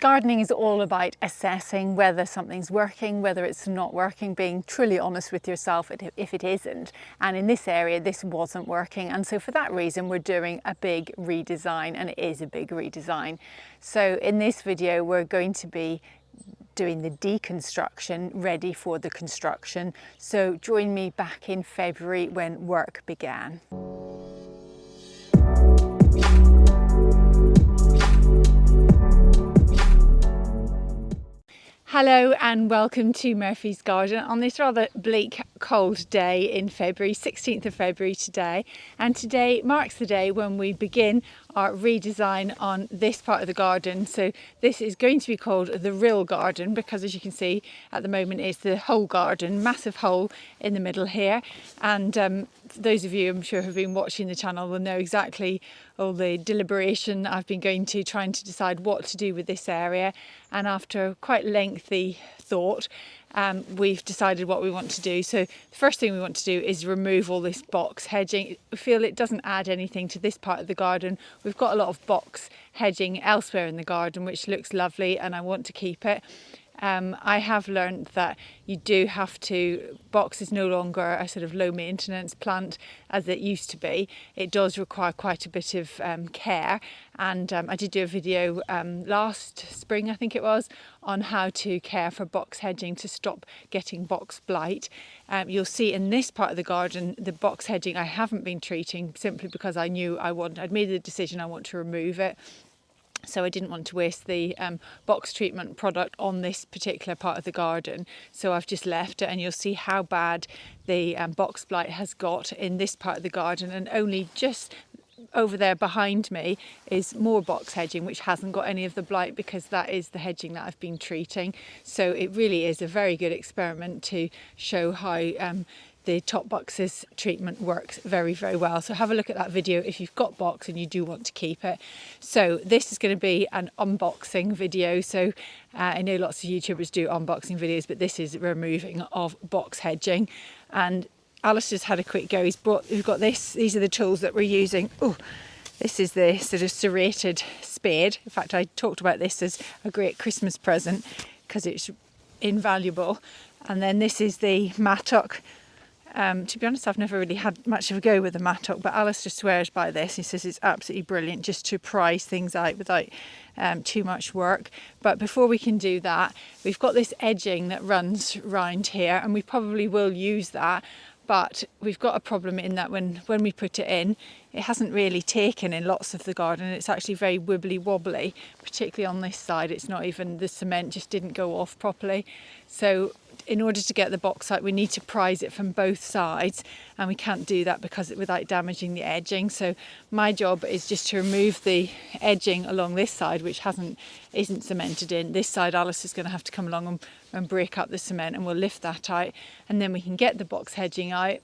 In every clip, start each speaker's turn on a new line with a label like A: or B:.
A: Gardening is all about assessing whether something's working, whether it's not working, being truly honest with yourself if it isn't. And in this area, this wasn't working. And so for that reason, we're doing a big redesign, and it is a big redesign. So in this video, we're going to be doing the deconstruction ready for the construction. So join me back in February when work began. Hello and welcome to Murphy's Garden on this rather bleak, cold day in February, 16th of February today. And today marks the day when we begin our redesign on this part of the garden. So this is going to be called the Rill Garden because, as you can see at the moment, it's the whole garden, massive hole in the middle here. And those of you I'm sure who have been watching the channel will know exactly all the deliberation I've been going to trying to decide what to do with this area. And after quite lengthy thought, we've decided what we want to do. So the first thing we want to do is remove all this box hedging. We feel it doesn't add anything to this part of the garden. We've got a lot of box hedging elsewhere in the garden, which looks lovely, and I want to keep it. I have learned that you do have to, box is no longer a sort of low maintenance plant as it used to be. It does require quite a bit of care, and I did do a video last spring, I think it was, on how to care for box hedging to stop getting box blight. You'll see in this part of the garden, the box hedging I haven't been treating simply because I knew I'd made the decision I want to remove it. So I didn't want to waste the box treatment product on this particular part of the garden. So I've just left it, and you'll see how bad the box blight has got in this part of the garden. And only just over there behind me is more box hedging, which hasn't got any of the blight because that is the hedging that I've been treating. So it really is a very good experiment to show how the top boxes treatment works very, very well. So have a look at that video if you've got box and you do want to keep it. So this is going to be an unboxing video. So I know lots of YouTubers do unboxing videos, but this is removing of box hedging. And Alice just had a quick go. We've got this. These are the tools that we're using. Oh, this is the sort of serrated spade. In fact, I talked about this as a great Christmas present because it's invaluable. And then this is the mattock. To be honest, I've never really had much of a go with the mattock, but Alice just swears by this. He says it's absolutely brilliant just to prise things out without too much work. But before we can do that, we've got this edging that runs round here, and we probably will use that. But we've got a problem in that when we put it in, it hasn't really taken in lots of the garden. It's actually very wibbly wobbly, particularly on this side. It's not even, the cement just didn't go off properly. So in order to get the box out, we need to prise it from both sides, and we can't do that without damaging the edging. So my job is just to remove the edging along this side, which isn't cemented in. This side, Alice is going to have to come along and break up the cement, and we'll lift that out, and then we can get the box hedging out.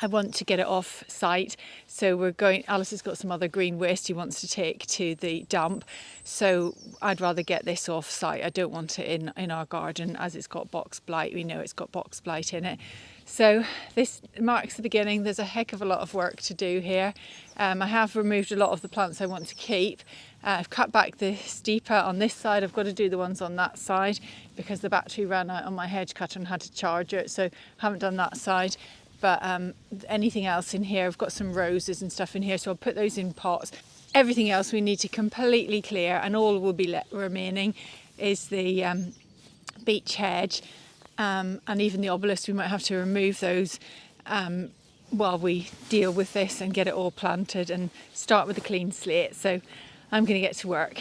A: I want to get it off site, so Alice has got some other green waste he wants to take to the dump, so I'd rather get this off site. I don't want it in our garden as it's got box blight. We know it's got box blight in it. So this marks the beginning. There's a heck of a lot of work to do here. I have removed a lot of the plants I want to keep. I've cut back the steeper on this side. I've got to do the ones on that side because the battery ran out on my hedge cutter and had to charge it, so I haven't done that side. But anything else in here, I've got some roses and stuff in here, so I'll put those in pots. Everything else we need to completely clear, and all will be remaining is the beech hedge and even the obelisk. We might have to remove those while we deal with this and get it all planted and start with a clean slate. So I'm going to get to work.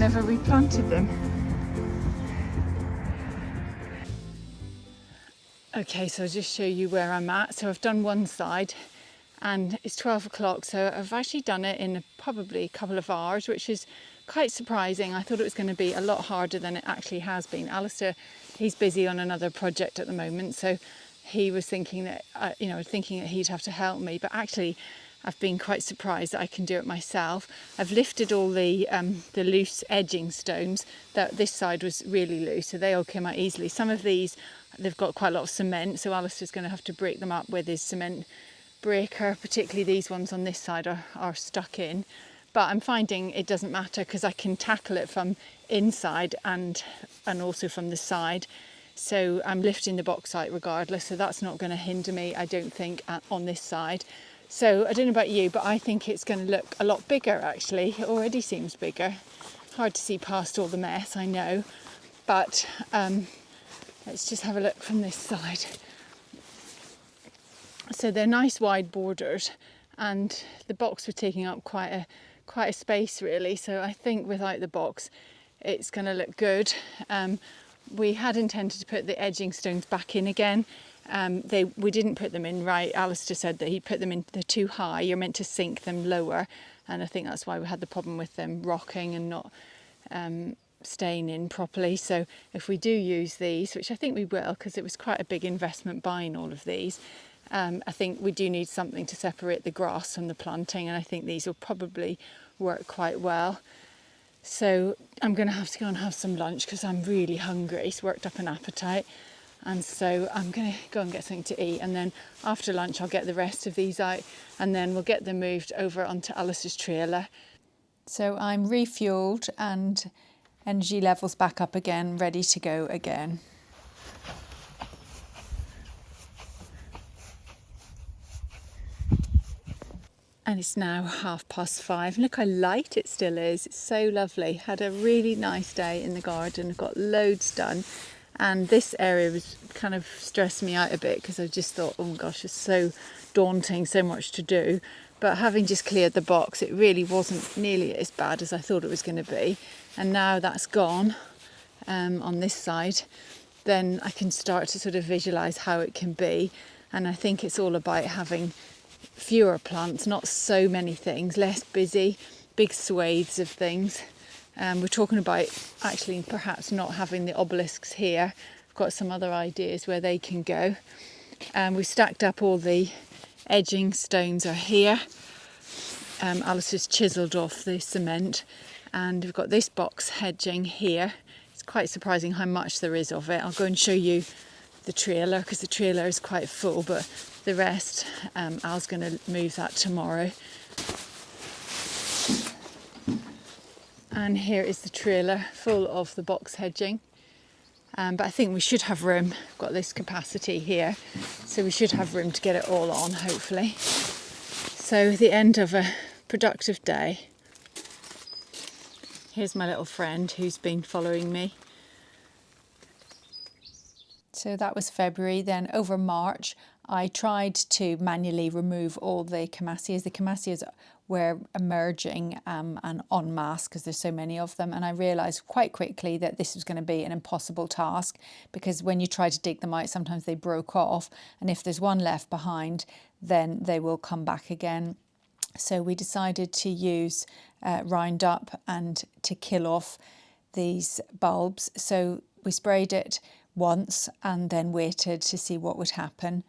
A: whenever we planted them. Okay, so I'll just show you where I'm at. So I've done one side and it's 12 o'clock, so I've actually done it in probably a couple of hours, which is quite surprising. I thought it was going to be a lot harder than it actually has been. Alistair, he's busy on another project at the moment, so he was thinking that thinking that he'd have to help me, but actually I've been quite surprised that I can do it myself. I've lifted all the loose edging stones. That this side was really loose, so they all came out easily. Some of these, they've got quite a lot of cement, so Alistair's going to have to break them up with his cement breaker. Particularly these ones on this side are stuck in, but I'm finding it doesn't matter because I can tackle it from inside and also from the side. So I'm lifting the bauxite regardless, so that's not going to hinder me, I don't think, on this side. So I don't know about you, but I think it's going to look a lot bigger actually. It already seems bigger. Hard to see past all the mess, I know, but let's just have a look from this side. So they're nice wide borders, and the box were taking up quite a space really. So I think without the box, it's going to look good. We had intended to put the edging stones back in again. We didn't put them in right. Alistair said that he put them in, they're too high. You're meant to sink them lower, and I think that's why we had the problem with them rocking and not staying in properly. So if we do use these, which I think we will, because it was quite a big investment buying all of these, I think we do need something to separate the grass from the planting, and I think these will probably work quite well. So I'm going to have to go and have some lunch because I'm really hungry. It's worked up an appetite, and so I'm going to go and get something to eat, and then after lunch I'll get the rest of these out, and then we'll get them moved over onto Alice's trailer. So I'm refueled and energy levels back up again, ready to go again. And it's now 5:30. Look how light it still is. It's so lovely. Had a really nice day in the garden. Got loads done. And this area was kind of stressed me out a bit because I just thought, oh my gosh, it's so daunting, so much to do. But having just cleared the box, it really wasn't nearly as bad as I thought it was going to be. And now that's gone on this side, then I can start to sort of visualise how it can be. And I think it's all about having fewer plants, not so many things, less busy, big swathes of things. We're talking about actually perhaps not having the obelisks here. I've got some other ideas where they can go. We've stacked up all the edging stones are here. Alice's chiselled off the cement, and we've got this box hedging here. It's quite surprising how much there is of it. I'll go and show you the trailer because the trailer is quite full, but the rest, Al's going to move that tomorrow. And here is the trailer full of the box hedging. But I think we should have room. We've got this capacity here, so we should have room to get it all on, hopefully. So the end of a productive day. Here's my little friend who's been following me. So that was February. Then over March, I tried to manually remove all the Camassias. The Camassias were emerging and en masse because there's so many of them. And I realised quite quickly that this was going to be an impossible task, because when you try to dig them out, sometimes they broke off. And if there's one left behind, then they will come back again. So we decided to use Roundup and to kill off these bulbs. So we sprayed it once and then waited to see what would happen.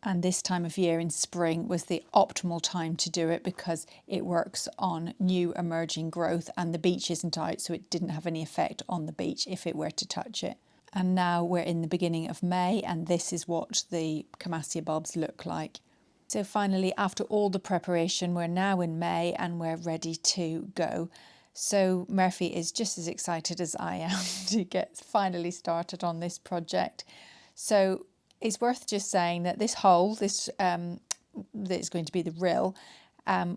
A: And this time of year in spring was the optimal time to do it because it works on new emerging growth, and the beech isn't out, so it didn't have any effect on the beech if it were to touch it. And now we're in the beginning of May, and this is what the Camassia bulbs look like. So finally, after all the preparation, we're now in May and we're ready to go. So Murphy is just as excited as I am to get finally started on this project. So it's worth just saying that this hole, that's going to be the rill,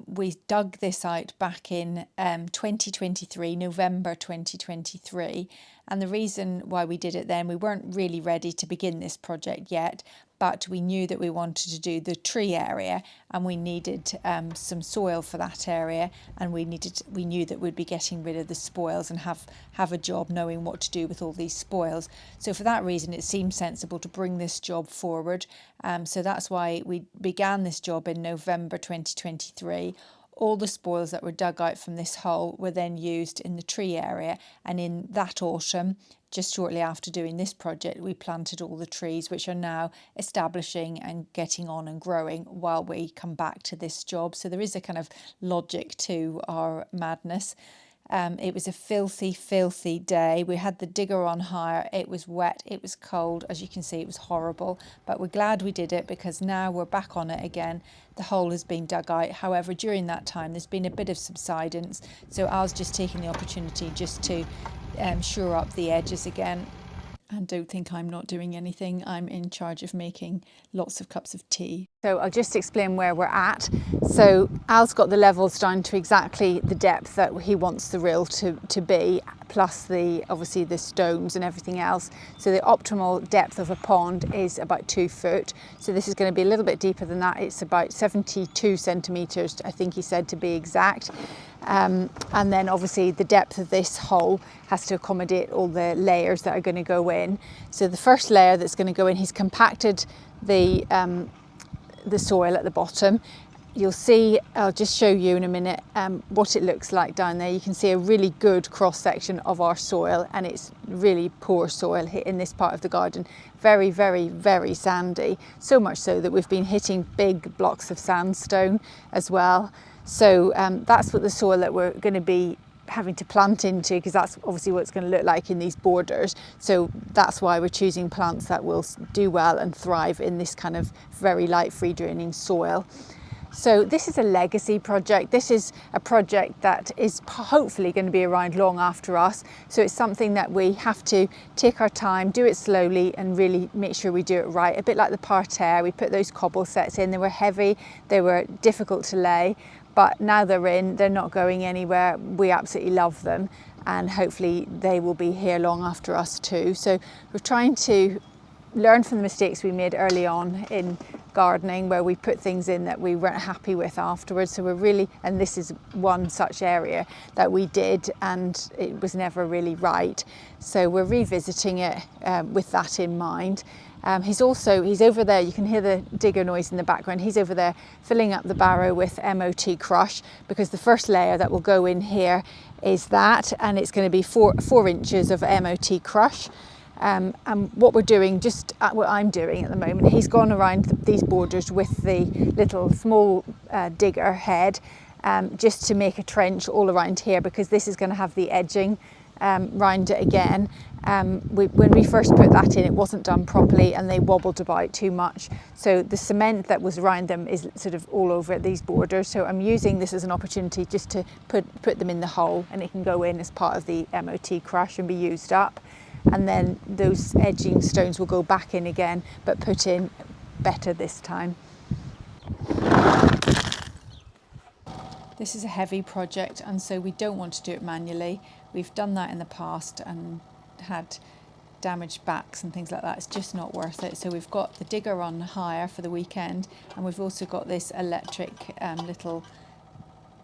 A: we dug this out back in 2023, November 2023. And the reason why we did it then, we weren't really ready to begin this project yet, but we knew that we wanted to do the tree area, and we needed some soil for that area, and we knew that we'd be getting rid of the spoils and have a job knowing what to do with all these spoils. So for that reason it seemed sensible to bring this job forward. So that's why we began this job in November 2023. All the spoils that were dug out from this hole were then used in the tree area, and in that autumn, just shortly after doing this project, we planted all the trees, which are now establishing and getting on and growing while we come back to this job. So there is a kind of logic to our madness. It was a filthy day. We had the digger on hire. It was wet, it was cold. As you can see, it was horrible, but we're glad we did it because now we're back on it again. The hole has been dug out. However, during that time, there's been a bit of subsidence. So I was just taking the opportunity just to shore up the edges again. And don't think I'm not doing anything. I'm in charge of making lots of cups of tea. So I'll just explain where we're at. So Al's got the levels down to exactly the depth that he wants the rill to be, plus obviously the stones and everything else. So the optimal depth of a pond is about 2 foot. So this is going to be a little bit deeper than that. It's about 72 centimetres, I think he said, to be exact. And then obviously the depth of this hole has to accommodate all the layers that are going to go in. So the first layer that's going to go in, he's compacted the soil at the bottom. You'll see, I'll just show you in a minute what it looks like down there. You can see a really good cross section of our soil, and it's really poor soil in this part of the garden. Very, very, very sandy. So much so that we've been hitting big blocks of sandstone as well. So that's what the soil that we're going to be having to plant into, because that's obviously what it's going to look like in these borders. So that's why we're choosing plants that will do well and thrive in this kind of very light free draining soil. So this is a legacy project. This is a project that is hopefully going to be around long after us. So it's something that we have to take our time, do it slowly, and really make sure we do it right. A bit like the parterre, we put those cobble sets in. They were heavy, they were difficult to lay, but now they're in, they're not going anywhere. We absolutely love them, and hopefully they will be here long after us too. So we're trying to learn from the mistakes we made early on in gardening, where we put things in that we weren't happy with afterwards. So we're really, and this is one such area that we did and it was never really right. So we're revisiting it with that in mind. He's over there, you can hear the digger noise in the background. He's over there filling up the barrow with MOT crush, because the first layer that will go in here is that, and it's going to be 4 inches of MOT crush. And what we're doing, what I'm doing at the moment, he's gone around these borders with the little small digger head just to make a trench all around here, because this is going to have the edging round it again. When we first put that in, it wasn't done properly and they wobbled about too much. So the cement that was around them is sort of all over these borders. So I'm using this as an opportunity just to put them in the hole, and it can go in as part of the MOT crush and be used up. And then those edging stones will go back in again, but put in better this time. This is a heavy project, and so we don't want to do it manually. We've done that in the past and had damaged backs and things like that. It's just not worth it. So we've got the digger on hire for the weekend, and we've also got this electric little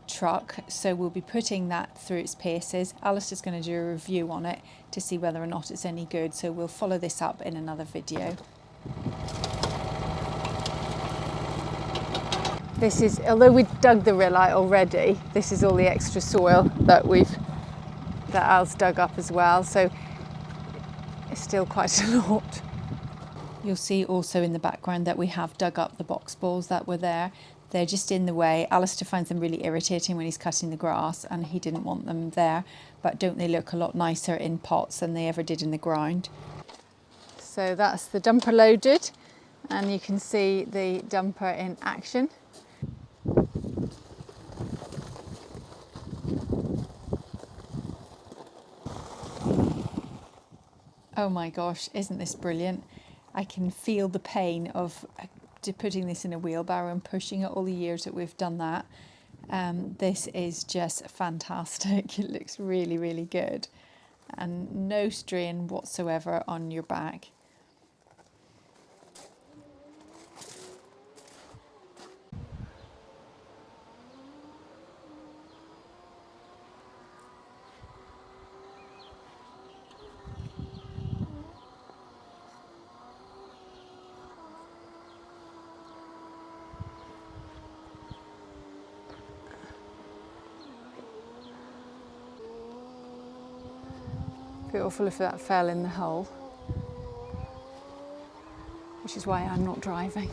A: truck, so we'll be putting that through its paces. Alistair's going to do a review on it to see whether or not it's any good, so we'll follow this up in another video. This is, although we dug the rill out already, this is all the extra soil that Al's dug up as well, so it's still quite a lot. You'll see also in the background that we have dug up the box balls that were there. They're just in the way. Alistair finds them really irritating when he's cutting the grass, and he didn't want them there, but don't they look a lot nicer in pots than they ever did in the ground? So that's the dumper loaded, and you can see the dumper in action. Oh my gosh, isn't this brilliant? I can feel the pain of putting this in a wheelbarrow and pushing it all the years that we've done that. This is just fantastic. It looks really, really good, and no strain whatsoever on your back. Be awful if that fell in the hole, which is why I'm not driving.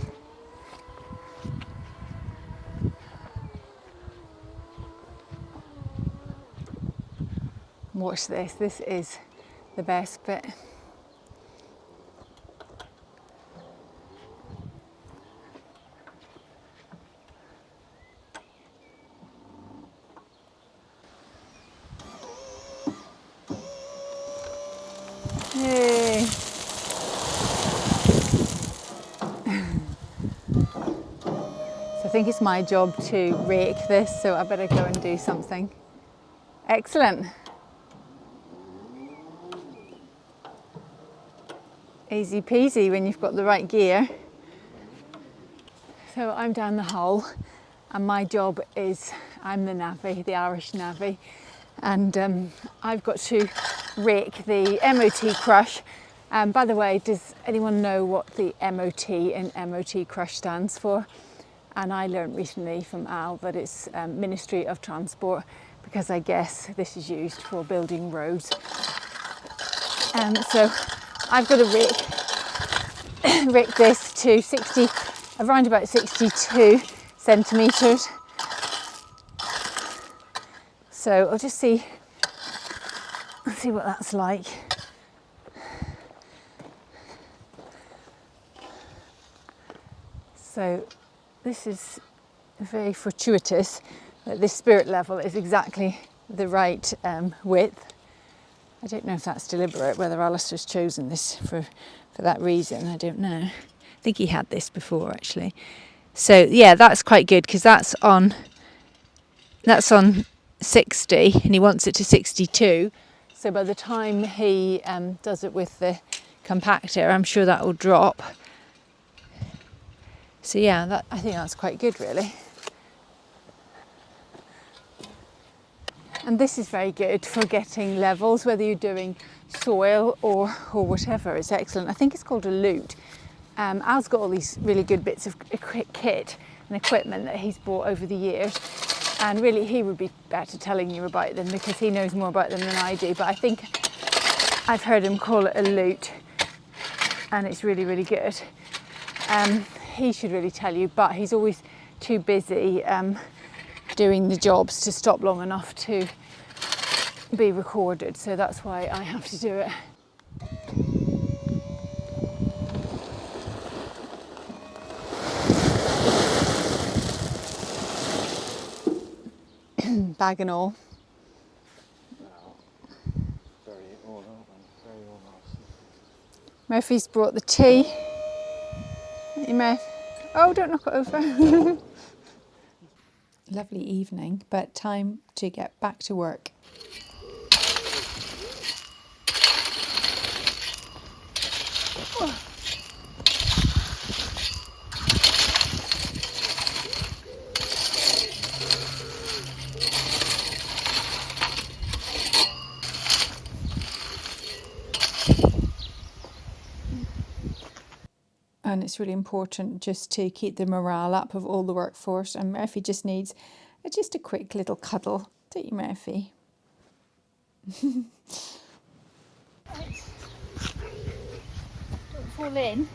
A: Watch this, this is the best bit. Yay. So I think it's my job to rake this, so I better go and do something. Excellent. Easy peasy when you've got the right gear. So I'm down the hole and my job is, I'm the navvy, the Irish navvy, and I've got to rake the MOT crush. By the way, does anyone know what the MOT in MOT crush stands for? And I learned recently from Al that it's Ministry of Transport, because I guess this is used for building roads. So I've got to rake this to 60, around about 62 centimetres. So I'll just see what that's like. So this is very fortuitous that this spirit level is exactly the right width. I don't know if that's deliberate, whether Alistair's chosen this for that reason, I don't know. I think he had this before actually. So yeah, that's quite good because that's on 60 and he wants it to 62. So by the time he does it with the compactor, I'm sure that will drop. So yeah, I think that's quite good really. And this is very good for getting levels, whether you're doing soil or whatever. It's excellent. I think it's called a lute. Al's got all these really good bits of kit and equipment that he's bought over the years. And really he would be better telling you about them because he knows more about them than I do. But I think I've heard him call it a lute and it's really, really good. He should really tell you, but he's always too busy doing the jobs to stop long enough to be recorded, so that's why I have to do it. Bag and all.
B: Very organised.
A: Murphy's brought the tea. Hey, Murph. Oh, don't knock it over. Lovely evening, but time to get back to work. Oh. And it's really important just to keep the morale up of all the workforce, and Murphy just needs just a quick little cuddle, don't you, Murphy? Don't fall in.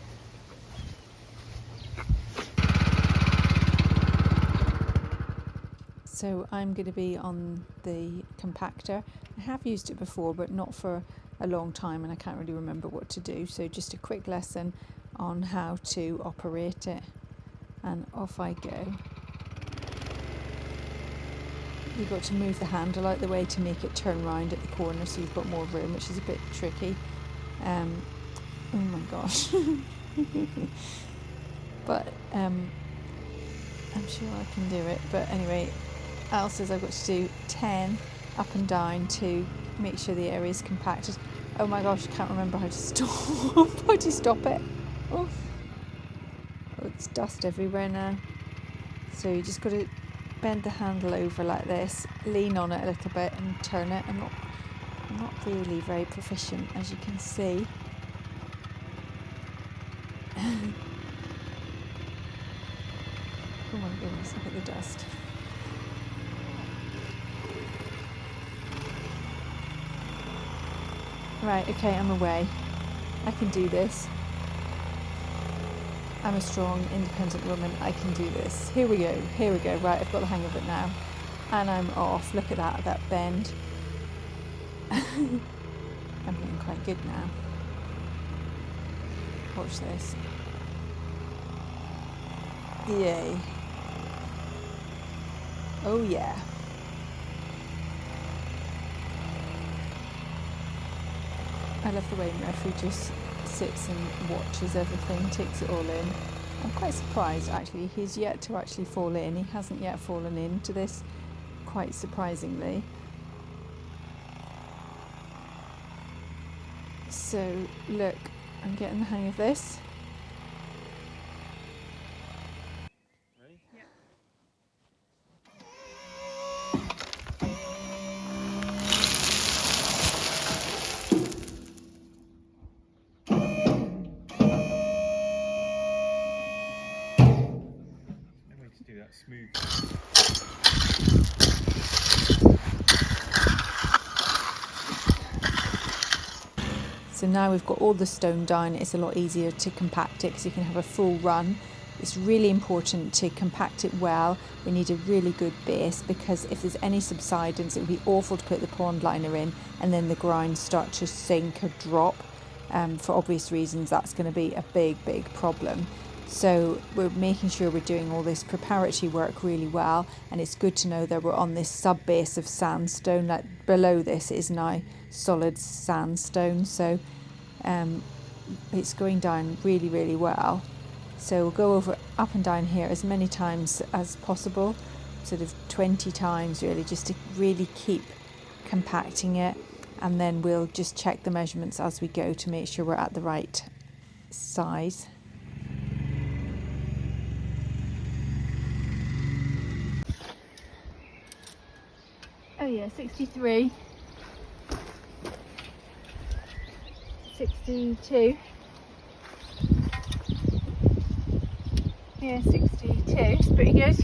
A: So I'm going to be on the compactor. I have used it before, but not for a long time, and I can't really remember what to do. So just a quick lesson on how to operate it, and off I go. You've got to move the handle out the way to make it turn round at the corner so you've got more room, which is a bit tricky. Oh my gosh. But I'm sure I can do it. But anyway, Al says I've got to do 10 up and down to make sure the area is compacted. Oh my gosh, I can't remember how to stop. How to stop it. Oh, it's dust everywhere now. So you just got to bend the handle over like this, lean on it a little bit and turn it. I'm not really very proficient, as you can see. Oh my goodness, look at the dust. Right, okay, I'm away. I can do this. I'm a strong, independent woman. I can do this. Here we go. Here we go. Right, I've got the hang of it now. And I'm off. Look at that bend. I'm getting quite good now. Watch this. Yay. Oh yeah. I love the way Murphy just sits and watches everything, takes it all in. I'm quite surprised actually, he's yet to actually fall in. He hasn't yet fallen into this, quite surprisingly. So look, I'm getting the hang of this.
B: Ready?
A: Yeah.
B: No way to do that smooth.
A: So now we've got all the stone down, it's a lot easier to compact it because you can have a full run. It's really important to compact it well. We need a really good base because if there's any subsidence, it would be awful to put the pond liner in and then the ground start to sink or drop. For obvious reasons, that's going to be a big problem. So we're making sure we're doing all this preparatory work really well, and it's good to know that we're on this sub base of sandstone. Like below this is now solid sandstone, so it's going down really well. So we'll go over up and down here as many times as possible, sort of 20 times really, just to really keep compacting it, and then we'll just check the measurements as we go to make sure we're at the right size. Oh yeah, 63, 62, yeah, 62, it's pretty good.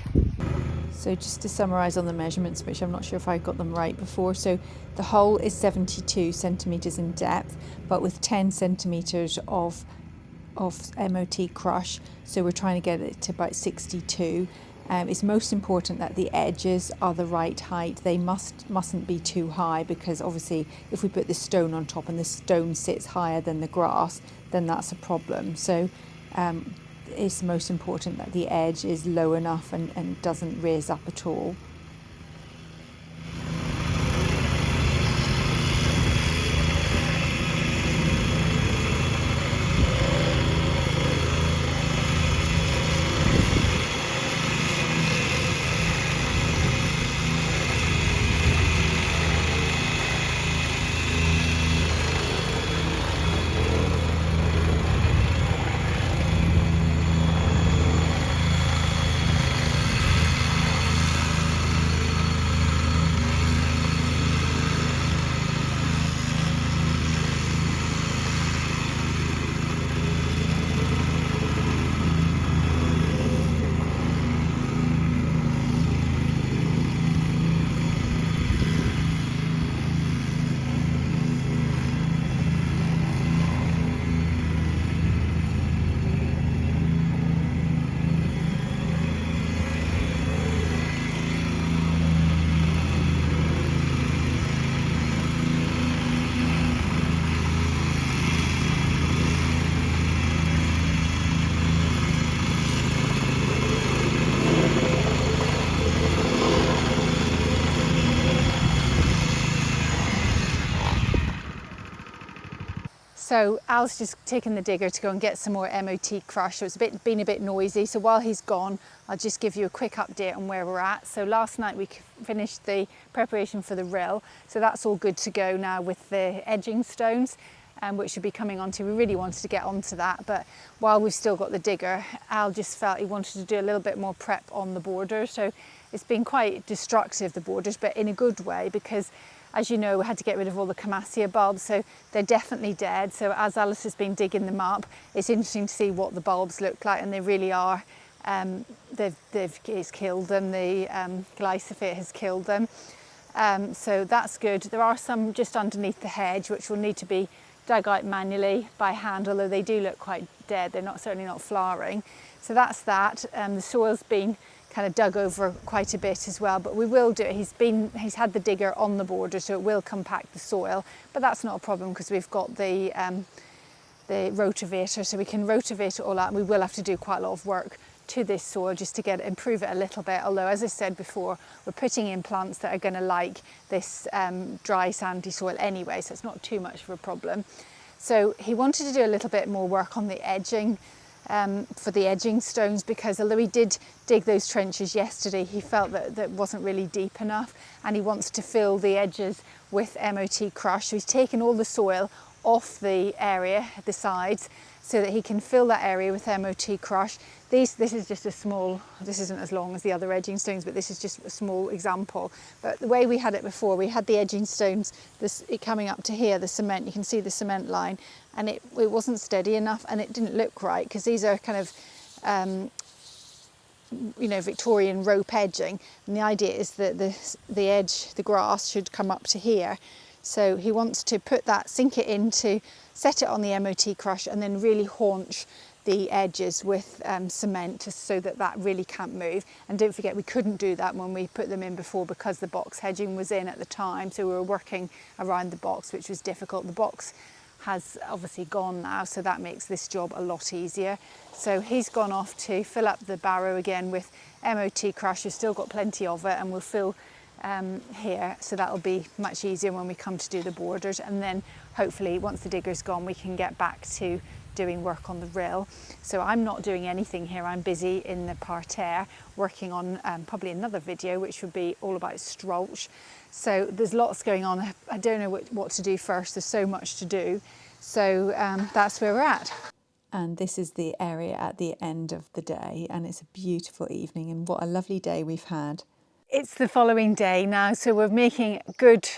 A: So just to summarise on the measurements, which I'm not sure if I got them right before, so the hole is 72 centimetres in depth, but with 10 centimetres of MOT crush, so we're trying to get it to about 62. It's most important that the edges are the right height. They mustn't be too high, because obviously if we put the stone on top and the stone sits higher than the grass, then that's a problem. So it's most important that the edge is low enough and doesn't raise up at all. So Al's just taken the digger to go and get some more MOT crush. So it's been a bit noisy. So while he's gone, I'll just give you a quick update on where we're at. So last night we finished the preparation for the rill. So that's all good to go now with the edging stones, which should be coming onto. We really wanted to get onto that, but while we've still got the digger, Al just felt he wanted to do a little bit more prep on the borders. So it's been quite destructive, the borders, but in a good way, because as you know, we had to get rid of all the camassia bulbs, so they're definitely dead. So as Alice has been digging them up, it's interesting to see what the bulbs look like, and they really are. It's killed them. The glyphosate has killed them. So that's good. There are some just underneath the hedge which will need to be dug out manually by hand, although they do look quite dead. They're certainly not flowering. So that's that. The soil's been kind of dug over quite a bit as well, but we will do it. He's had the digger on the border, so it will compact the soil, but that's not a problem because we've got the rotavator, so we can rotivate it all out. And we will have to do quite a lot of work to this soil just to improve it a little bit, although as I said before, we're putting in plants that are going to like this dry sandy soil anyway, so it's not too much of a problem. So he wanted to do a little bit more work on the edging for the edging stones, because although he did dig those trenches yesterday, he felt that wasn't really deep enough, and he wants to fill the edges with MOT crush. So he's taken all the soil off the area, the sides, so that he can fill that area with MOT crush. This is just a small, this isn't as long as the other edging stones, but this is just a small example. But the way we had it before, we had the edging stones, it coming up to here, the cement, you can see the cement line, and it wasn't steady enough and it didn't look right, because these are kind of Victorian rope edging, and the idea is that the edge, the grass should come up to here. So he wants to put that, sink it into, set it on the MOT crush, and then really haunch the edges with cement so that really can't move. And don't forget, we couldn't do that when we put them in before because the box hedging was in at the time, so we were working around the box, which was difficult. The box has obviously gone now, so that makes this job a lot easier. So he's gone off to fill up the barrow again with MOT crush. We've still got plenty of it, and we'll fill here, so that'll be much easier when we come to do the borders. And then hopefully once the digger's gone, we can get back to doing work on the rill. So I'm not doing anything here. I'm busy in the parterre working on probably another video which would be all about strolch. So there's lots going on. I don't know what to do first. There's so much to do. So that's where we're at. And this is the area at the end of the day, and it's a beautiful evening, and what a lovely day we've had. It's the following day now, so we're making good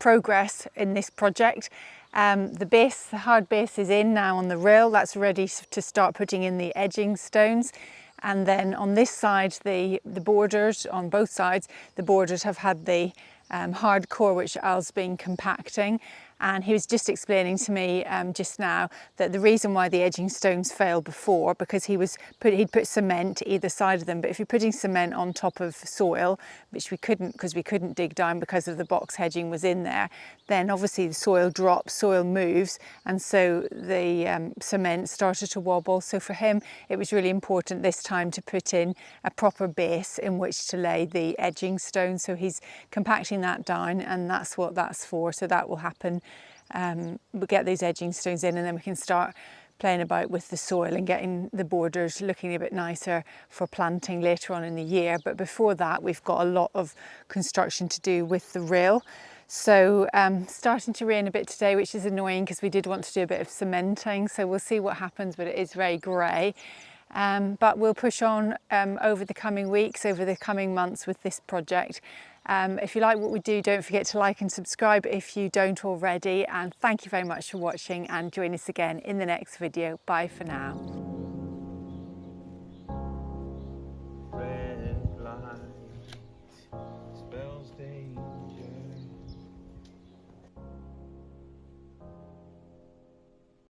A: progress in this project. The hard base is in now on the rill. That's ready to start putting in the edging stones. And then on this side, the borders, on both sides, the borders have had the hard core, which Al's been compacting. And he was just explaining to me just now that the reason why the edging stones failed before, because he'd put cement either side of them, but if you're putting cement on top of soil, which we couldn't because we couldn't dig down because of the box hedging was in there, then obviously the soil drops, soil moves, and so the cement started to wobble. So for him, it was really important this time to put in a proper base in which to lay the edging stone. So he's compacting that down, and that's what that's for. So that will happen. We'll get these edging stones in, and then we can start playing about with the soil and getting the borders looking a bit nicer for planting later on in the year. But before that, we've got a lot of construction to do with the rill. So starting to rain a bit today, which is annoying because we did want to do a bit of cementing. So we'll see what happens, but it is very grey. But we'll push on over the coming weeks, over the coming months with this project. If you like what we do, don't forget to like and subscribe if you don't already. And thank you very much for watching, and join us again in the next video. Bye for now.